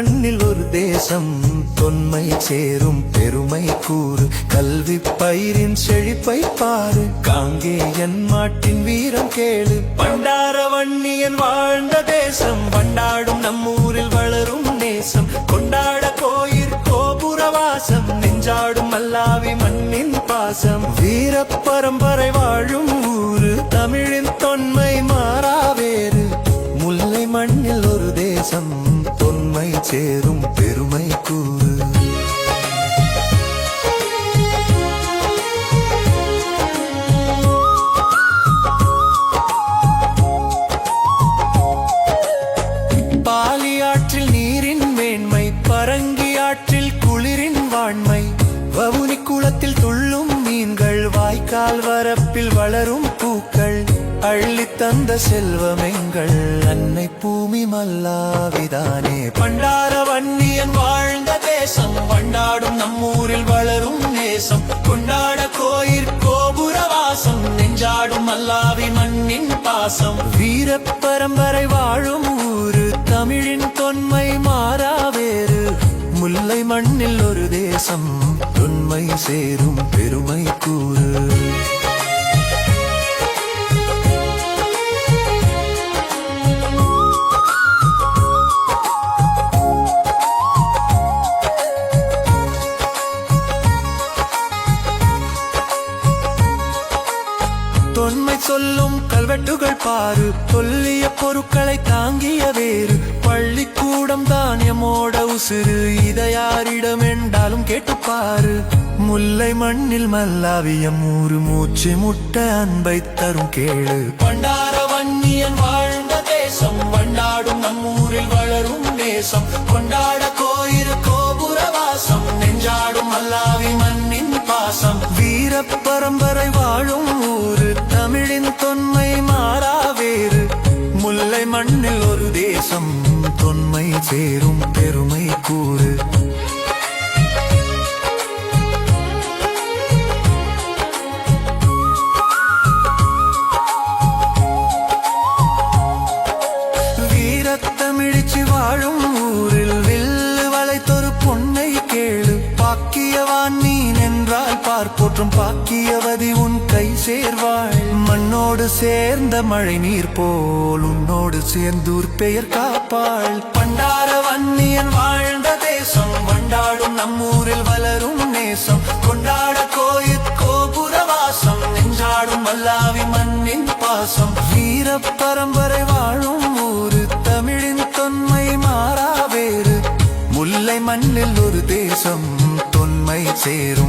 மண்ணில் ஒரு தேசம் தொன்மை சேரும் பெருமை கூறு கல்வி பயிரின் செழிப்பை பாரு காங்கேயன் மாட்டின் வீரம் கேளு பண்டார வன்னியன் வாழ்ந்த தேசம் வண்டாடும் நம்மூரில் வளரும் நேசம் கொண்டாட கோயில் கோபுரவாசம் நெஞ்சாடும் மல்லாவி மண்ணின் பாசம் வீர பரம்பரை வாழும் ஊரு தமிழின் தொன்மை மாறாவேறு முல்லை மண்ணில் ஒரு தேசம் தொன்மை சேரும் பெருமை கூறு பாலியாற்றில் நீரின் மேன்மை பரங்கி ஆற்றில் குளிரின் வாண்மை வவுனி குளத்தில் துள்ளும் மீன்கள் வாய்க்கால் வரப்பில் வளரும் பூக்கள் அள்ளி தந்த செல்வமெங்கள் அன்னை பூமி மல்லாவிதானே பண்டார வன்னியன் வாழ்ந்த தேசம் வண்டாடும் நம்மூரில் வளரும் நேசம் கொண்டாட கோயில் கோபுரவாசம் நெஞ்சாடும் மல்லாவி மண்ணின் பாசம் வீர பரம்பரை வாழும் ஊரு தமிழின் தொன்மை மாறாவேறு முல்லை மண்ணில் ஒரு தேசம் தொன்மை சேரும் பெருமை கூறு தொன்மை சொல்லும் கல்வெட்டுகள் பாரு சொல்லிய பொருட்களை தாங்கிய வேறு பள்ளிக்கூடம் தானியமோட உசுறு இதை யாரிடம் என்றாலும் கேட்டுப்பாரு முல்லை மண்ணில் மல்லாவியம் ஊரு மூச்சு முட்ட அன்பை தரும் கேளு பண்டார வன்னியன் வாழ்ந்த தேசம் வண்டாடும் நம்மூரில் வளரும் நேசம் கொண்டாட கோயில் கோபுரவாசம் நெஞ்சாடும் மல்லாவி மண்ணின் பாசம் வீர பரம்பரை வாழும் ஊரு தமிழின் தொன்மை மாறாவேறு முல்லை மண்ணில் ஒரு தேசம் தொன்மை சேரும் பெருமை கூறு வீரத்தமிழிச்சு வாழும் ஊரில் வில்லு வளைத்தொரு பொன்னை கேளு பாக்கியவான் நீ நின்றால் பார்ப்போற்றும் பாக்கியவதி உன் கை சேர்வாள் மண்ணோடு சேர்ந்த மழை நீர் போல் உன்னோடு சேர்ந்தூர் பெயர் காப்பாள் பண்டார வன்னியன் வாழ்ந்த தேசம் வண்டாடும் நம்மூரில் வளரும் நேசம் கொண்டாட கோயில் கோபுரவாசம் நெஞ்சாடும் மல்லாவி மண்ணின் பாசம் வீர பரம்பரை வாழும் ஊரு தமிழின் தொன்மை மாறாவேறு முல்லை மண்ணில் ஒரு தேசம் தொன்மை சேரும்